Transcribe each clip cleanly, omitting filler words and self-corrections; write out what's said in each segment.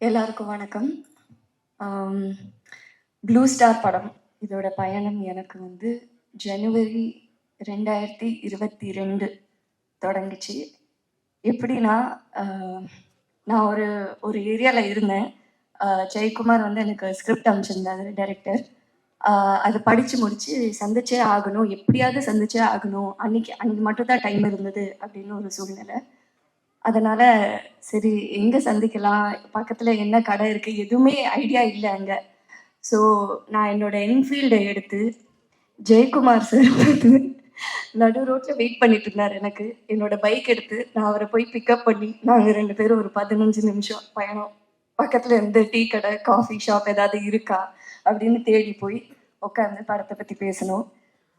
எல்லாருக்கும் வணக்கம். Blue star படம் இதோட பயணம் எனக்கு வந்து ஜனவரி 2022 தொடங்குச்சு. எப்படின்னா, நான் ஒரு ஒரு ஏரியாவில் இருந்தேன். ஜெயக்குமார் வந்து எனக்கு ஸ்கிரிப்ட் அனுப்பிச்சிருந்தாரு டைரக்டர். அதை படித்து முடித்து சந்திச்சே ஆகணும், எப்படியாவது சந்திச்சே ஆகணும், அன்னைக்கு மட்டும் தான் டைம் இருந்தது அப்படின்னு ஒரு சூழ்நிலை. அதனால சரி எங்கே சந்திக்கலாம், பக்கத்தில் என்ன கடை இருக்குது, எதுவுமே ஐடியா இல்லை அங்கே. ஸோ நான் என்னோட என்ஃபீல்டை எடுத்து ஜெயக்குமார் சார் வந்து நடு ரோட்டில் வெயிட் பண்ணிட்டு இருந்தார். எனக்கு என்னோட பைக் எடுத்து நான் அவரை போய் பிக்கப் பண்ணி நாங்கள் 2 பேரும் ஒரு 15 நிமிஷம் பயணம் பக்கத்தில் இருந்து டீ கடை காஃபி ஷாப் ஏதாவது இருக்கா அப்படின்னு தேடி போய் உட்காந்து படத்தை பற்றி பேசணும்.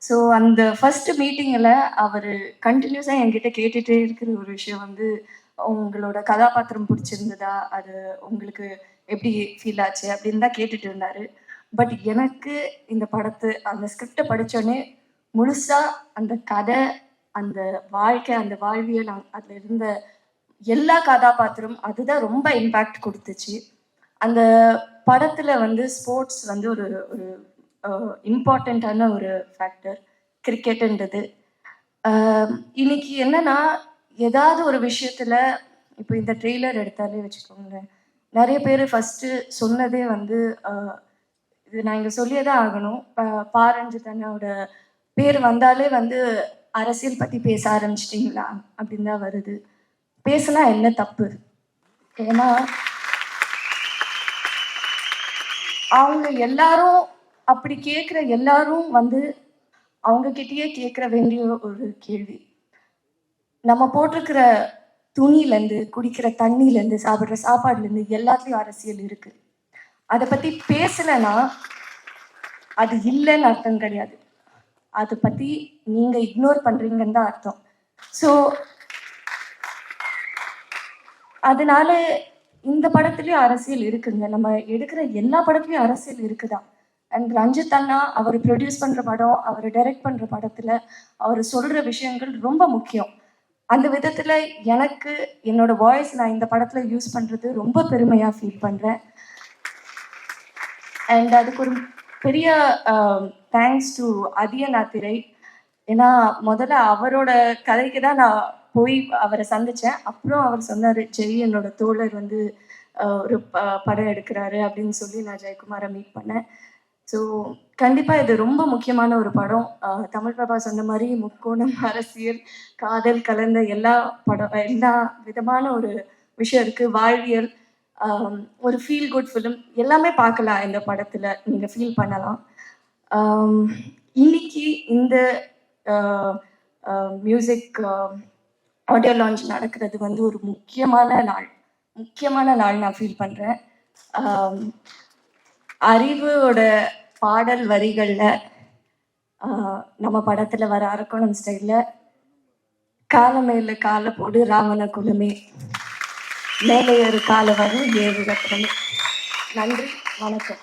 ஸோ அந்த ஃபர்ஸ்ட் மீட்டிங்கில் அவர் கண்டினியூஸாக என்கிட்ட கேட்டுகிட்டே இருக்கிற ஒரு விஷயம் வந்து, உங்களோட கதாபாத்திரம் பிடிச்சிருந்ததா, அது உங்களுக்கு எப்படி ஃபீல் ஆச்சு அப்படின்னு தான் கேட்டுட்டு இருந்தார். பட் எனக்கு இந்த படத்தை அந்த ஸ்கிரிப்டை படித்தோடனே முழுசாக அந்த கதை, அந்த வாழ்க்கை, அந்த வாழ்வியல், அதில் இருந்த எல்லா கதாபாத்திரம் அதுதான் ரொம்ப இம்பேக்ட் கொடுத்துச்சு. அந்த படத்தில் வந்து ஸ்போர்ட்ஸ் வந்து ஒரு ஒரு இம்பார்ட்டண்ட்டான ஒரு ஃபேக்டர் கிரிக்கெட்டுன்றது. இன்னைக்கு என்னன்னா, ஏதாவது ஒரு விஷயத்துல இப்போ இந்த ட்ரெய்லர் எடுத்தாலே வச்சுக்கோங்களேன், நிறைய பேர் ஃபஸ்ட்டு சொன்னதே வந்து இது நான் இங்கே சொல்லியே தான் ஆகணும். பாரஞ்சிதனோட பேர் வந்தாலே வந்து அரசியல் பற்றி பேச ஆரம்பிச்சிட்டிங்களா அப்படின்னு தான் வருது. பேசுனா என்ன தப்பு? ஏன்னா அவங்க எல்லாரும் அப்படி கேட்குற எல்லாரும் வந்து அவங்கக்கிட்டேயே கேட்குற வேண்டிய ஒரு கேள்வி, நம்ம போட்டிருக்கிற துணியிலேருந்து, குடிக்கிற தண்ணியிலேருந்து, சாப்பிட்ற சாப்பாடுலேருந்து எல்லாத்துலேயும் அரசியல் இருக்குது. அதை பற்றி பேசலைன்னா அது இல்லைன்னு அர்த்தம் கிடையாது. அதை பற்றி நீங்கள் இக்னோர் பண்ணுறீங்கன்னு தான் அர்த்தம். ஸோ அதனால இந்த படத்துலேயும் அரசியல் இருக்குங்க. நம்ம எடுக்கிற எல்லா படத்துலையும் அரசியல் இருக்குதான். அண்ட் ரஞ்சித் அண்ணா அவர் ப்ரொடியூஸ் பண்ணுற படம், அவர் டைரக்ட் பண்ணுற படத்தில் அவர் சொல்கிற விஷயங்கள் ரொம்ப முக்கியம். அந்த விதத்தில் எனக்கு என்னோட வாய்ஸ் நான் இந்த படத்தில் யூஸ் பண்ணுறது ரொம்ப பெருமையாக ஃபீல் பண்ணுறேன். அண்ட் அதுக்கு ஒரு பெரிய தேங்க்ஸ் டு அதியநாத்திரை. ஏன்னா முதல்ல அவரோட கதைக்கு தான் நான் போய் அவரை சந்தித்தேன். அப்புறம் அவர் சொன்னார், ஜெய் என்னோட தோழர் வந்து ஒரு படம் எடுக்கிறாரு அப்படின்னு சொல்லி நான் ஜெயக்குமாரை மீட் பண்ணேன். ஸோ கண்டிப்பாக இது ரொம்ப முக்கியமான ஒரு படம். தமிழ் பிரபா சொன்ன மாதிரி முக்கோணம், அரசியல், காதல் கலந்த எல்லா எல்லா விதமான ஒரு விஷயம் இருக்குது. வாழ்வியல், ஒரு ஃபீல் குட் ஃபிலிம் எல்லாமே பார்க்கலாம் இந்த படத்தில், நீங்கள் ஃபீல் பண்ணலாம். இன்னைக்கு இந்த மியூசிக் ஆடியோ லான்ச் நடக்கிறது வந்து ஒரு முக்கியமான நாள் நான் ஃபீல் பண்ணுறேன். அறிவோட பாடல் வரிகளில் நம்ம படத்தில் வர அரக்கோணம் ஸ்டைலில் காலமேல காலை போடு ராவண குலமே, மேலே ஒரு காலை வரும் ஏழு ரத்னமே. நன்றி, வணக்கம்.